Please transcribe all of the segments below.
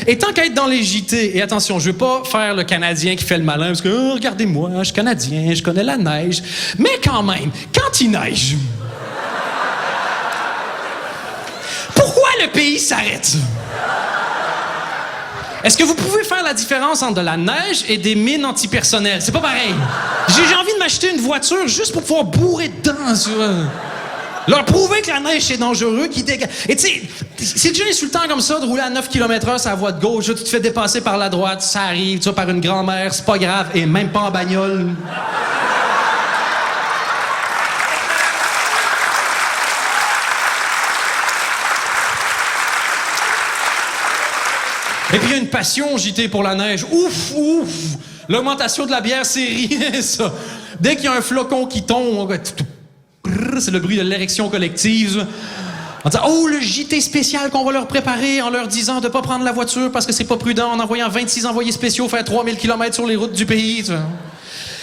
Et tant qu'à être dans les JT, et attention, je veux pas faire le Canadien qui fait le malin, parce que, oh, regardez-moi, je suis Canadien, je connais la neige. Mais quand même, quand il neige, pourquoi le pays s'arrête? Est-ce que vous pouvez faire la différence entre de la neige et des mines antipersonnelles? C'est pas pareil. J'ai envie de m'acheter une voiture juste pour pouvoir bourrer dedans, sur... Leur prouver que la neige, c'est dangereux, Et tu sais, c'est déjà insultant comme ça de rouler à 9 km/h sur la voie de gauche, tu te fais dépasser par la droite, ça arrive, tu vas par une grand-mère, c'est pas grave, et même pas en bagnole. Et puis il y a une passion, JT, pour la neige. Ouf, ouf! L'augmentation de la bière, c'est rien, ça. Dès qu'il y a un flocon qui tombe, c'est le bruit de l'érection collective. En disant, oh, le JT spécial qu'on va leur préparer en leur disant de ne pas prendre la voiture parce que c'est pas prudent en envoyant 26 envoyés spéciaux faire 3000 km sur les routes du pays. Tu vois.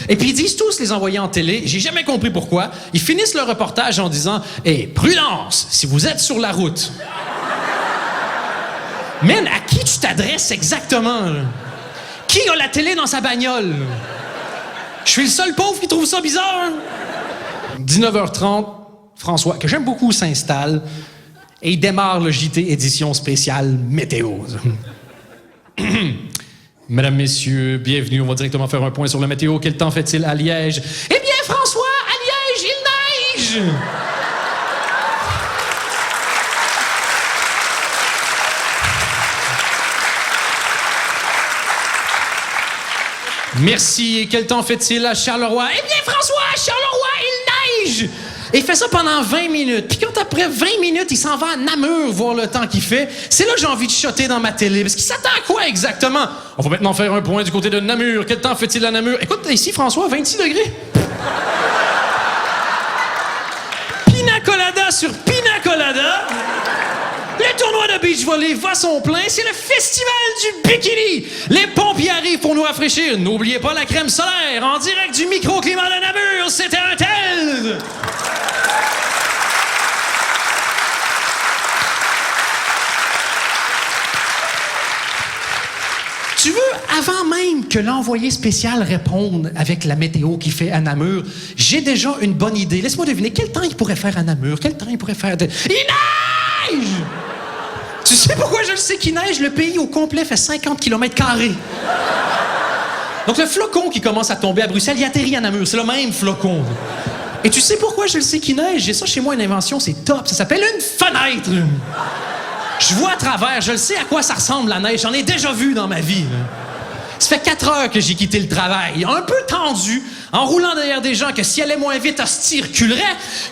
Et puis ils disent tous, les envoyés en télé, j'ai jamais compris pourquoi, ils finissent leur reportage en disant, hey, prudence, si vous êtes sur la route. Man, à qui tu t'adresses exactement? Là? Qui a la télé dans sa bagnole? Je suis le seul pauvre qui trouve ça bizarre. 19h30, François, que j'aime beaucoup, s'installe et il démarre le JT édition spéciale météo. Mesdames, messieurs, bienvenue. On va directement faire un point sur la météo. Quel temps fait-il à Liège? Eh bien, François, à Liège, il neige! Merci. Et quel temps fait-il à Charleroi? Eh bien, François, à Charleroi, il neige! Et il fait ça pendant 20 minutes. Puis quand après 20 minutes, il s'en va à Namur voir le temps qu'il fait, c'est là que j'ai envie de shotter dans ma télé. Parce qu'il s'attend à quoi exactement? On va maintenant faire un point du côté de Namur. Quel temps fait-il à Namur? Écoute, ici, François, 26 degrés. Pina colada sur pina colada. Le tournoi de beach volley va son plein. C'est le festival du bikini. Les pompiers arrivent pour nous rafraîchir. N'oubliez pas la crème solaire. En direct du microclimat de Namur, c'était un tel. Tu veux, avant même que l'envoyé spécial réponde avec la météo qu'il fait à Namur, j'ai déjà une bonne idée. Laisse-moi deviner, quel temps il pourrait faire à Namur? Quel temps il pourrait faire de... Il neige! Tu sais pourquoi je le sais qu'il neige? Le pays au complet fait 50 km². Donc le flocon qui commence à tomber à Bruxelles, il atterrit à Namur. C'est le même flocon. Et tu sais pourquoi je le sais qu'il neige? J'ai ça chez moi, une invention, c'est top. Ça s'appelle une fenêtre. Je vois à travers, je le sais à quoi ça ressemble la neige. J'en ai déjà vu dans ma vie. Ça fait 4 heures que j'ai quitté le travail. Un peu tendu, en roulant derrière des gens que si allaient moins vite, hostie reculerait.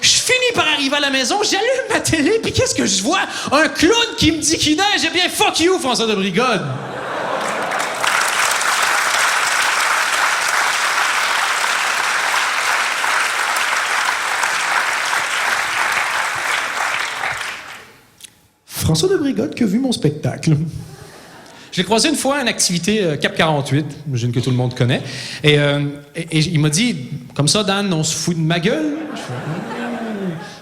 Je finis par arriver à la maison, j'allume ma télé, puis qu'est-ce que je vois? Un clown qui me dit qu'il neige. Eh bien, fuck you, François de Brigode. François de Brigode qui a vu mon spectacle. Je l'ai croisé une fois à une activité Cap 48, j'imagine que tout le monde connaît. Et il m'a dit, comme ça, Dan, on se fout de ma gueule.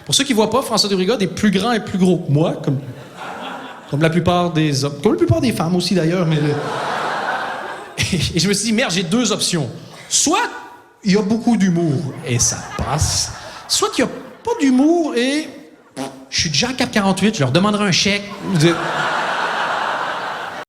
Pour ceux qui ne voient pas, François de Brigode est plus grand et plus gros que moi, comme la plupart des hommes. Comme la plupart des femmes aussi, d'ailleurs. Mais et je me suis dit, merde, j'ai 2 options. Soit il y a beaucoup d'humour et ça passe, soit il n'y a pas d'humour et... Je suis déjà à Cap 48, je leur demanderai un chèque.